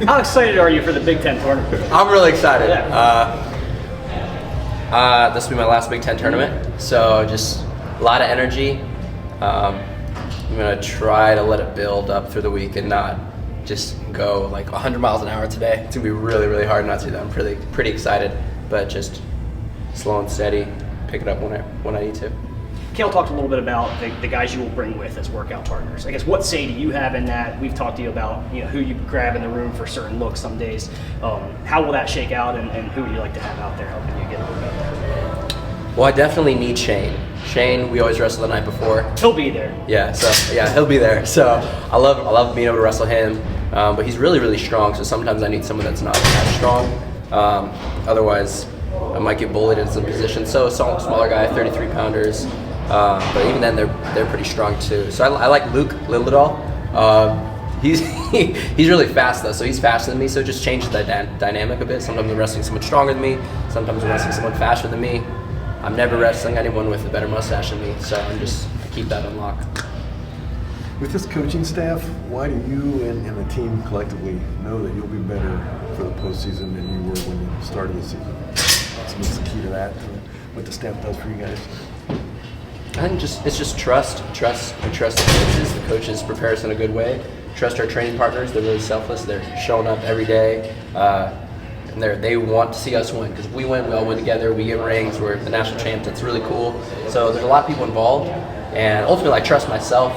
How excited are you for the Big Ten tournament? I'm really excited. Yeah. This will be my last Big Ten tournament, so just a lot of energy. I'm going to try to let it build up through the week and not just go like 100 miles an hour today. It's going to be really, really hard not to do that. I'm pretty excited, but just slow and steady, pick it up when I need to. Kale talked a little bit about the guys you will bring with as workout partners. I guess what say do you have in that? We've talked to you about who you grab in the room for certain looks some days. How will that shake out, and who would you like to have out there helping you get a workout there? Well, I definitely need Shane. Shane, we always wrestle the night before. He'll be there. Yeah, he'll be there. So I love being able to wrestle him. But he's really, really strong. So sometimes I need someone that's not as strong. Otherwise, I might get bullied in some positions. So smaller guy, 33 pounders. But even then, they're pretty strong too. So I like Luke Lillidahl. He's really fast though, so he's faster than me. So it just changes the dynamic a bit. Sometimes I'm wrestling someone stronger than me. Sometimes I'm wrestling someone faster than me. I'm never wrestling anyone with a better mustache than me. So I keep that on lock. With this coaching staff, why do you and the team collectively know that you'll be better for the postseason than you were when you started the season? So what's the key to that? What the staff does for you guys? I think it's just trust. We trust the coaches. The coaches prepare us in a good way. Trust our training partners. They're really selfless. They're showing up every day, and they want to see us win. Because if we win, we all win together. We get rings. We're the national champs. It's really cool. So there's a lot of people involved, and ultimately, I trust myself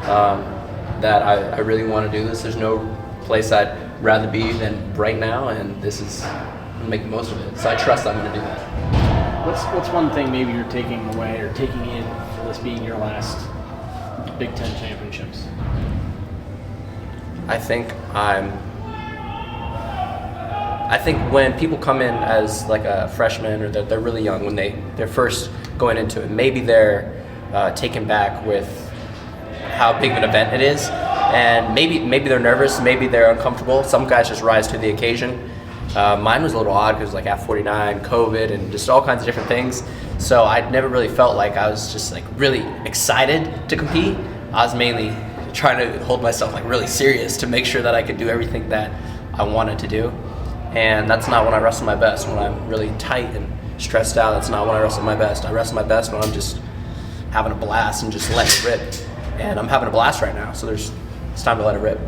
that I really want to do this. There's no place I'd rather be than right now, and this is I'm gonna make the most of it. So I trust I'm going to do that. What's one thing maybe you're taking away or taking in for this being your last Big Ten championships? I think when people come in as like a freshman or they're really young, when they're first going into it, maybe they're taken back with how big of an event it is, and maybe they're nervous, maybe they're uncomfortable. Some guys just rise to the occasion. Mine was a little odd because like at 49, COVID, and just all kinds of different things. So I never really felt like I was just like really excited to compete. I was mainly trying to hold myself like really serious to make sure that I could do everything that I wanted to do. And that's not when I wrestle my best. When I'm really tight and stressed out, that's not when I wrestle my best. I wrestle my best when I'm just having a blast and just letting it rip. And I'm having a blast right now, so it's time to let it rip.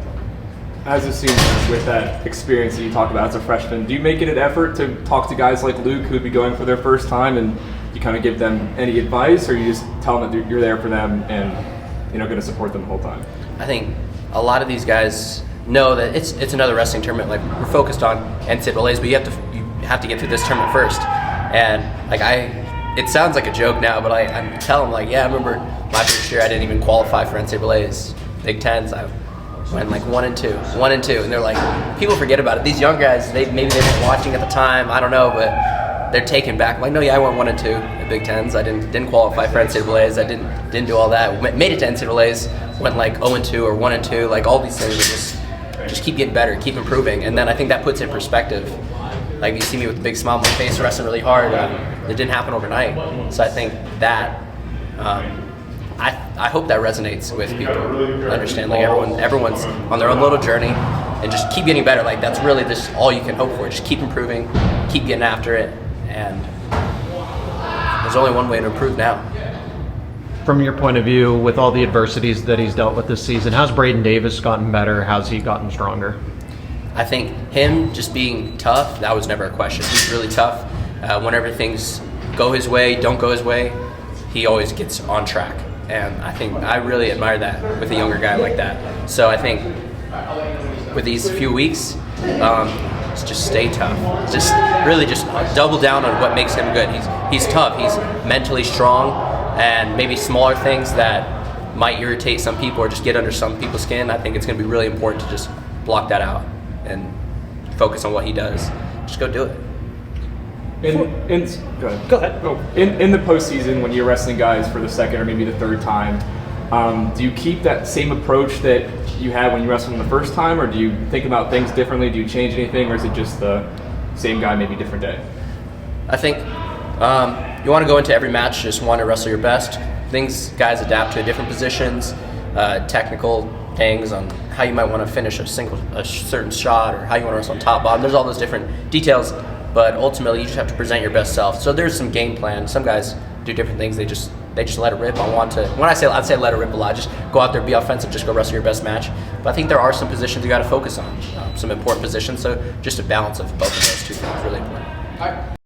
As a senior, with that experience that you talked about as a freshman, do you make it an effort to talk to guys like Luke who'd be going for their first time, and you kind of give them any advice, or you just tell them that you're there for them and going to support them the whole time? I think a lot of these guys know that it's another wrestling tournament. Like, we're focused on NCAA's, but you have to get through this tournament first. And like it sounds like a joke now, but I tell them like, yeah, I remember my first year I didn't even qualify for NCAA's, Big Tens. I went like 1 and 2, and they're like, people forget about it. These young guys, maybe they weren't watching at the time, I don't know, but they're taken back. I'm like, no, yeah, I went 1 and 2 at Big Tens. I didn't qualify for NCAA's. I didn't do all that. Made it to NCAA's, went like 0 and 2 or 1 and 2. Like all these things are just keep getting better, keep improving, and then I think that puts it in perspective. Like, you see me with a big smile on my face, wrestling really hard. It didn't happen overnight. So I think that I hope that resonates with people. Understand, like everyone's on their own little journey, and just keep getting better. Like, that's really just all you can hope for. Just keep improving, keep getting after it, and there's only one way to improve now. From your point of view, with all the adversities that he's dealt with this season, how's Braden Davis gotten better? How's he gotten stronger? I think him just being tough, that was never a question. He's really tough. Whenever things go his way, don't go his way, he always gets on track. And I think I really admire that with a younger guy like that. So I think with these few weeks, just stay tough. Just really just double down on what makes him good. He's tough. He's mentally strong, and maybe smaller things that might irritate some people or just get under some people's skin. I think it's going to be really important to just block that out and focus on what he does. Just go do it. Go ahead. Oh, in the postseason, when you're wrestling guys for the second or maybe the third time, do you keep that same approach that you had when you wrestled them the first time, or do you think about things differently? Do you change anything, or is it just the same guy, maybe different day? I think you want to go into every match just want to wrestle your best. Guys adapt to different positions, technical things on how you might want to finish a certain shot or how you want to wrestle on top, bottom. There's all those different details, but ultimately you just have to present your best self. So there's some game plan. Some guys do different things. They just let it rip. I'd say let it rip a lot. Just go out there, be offensive, just go wrestle your best match. But I think there are some positions you got to focus on, some important positions. So just a balance of both of those two things is really important.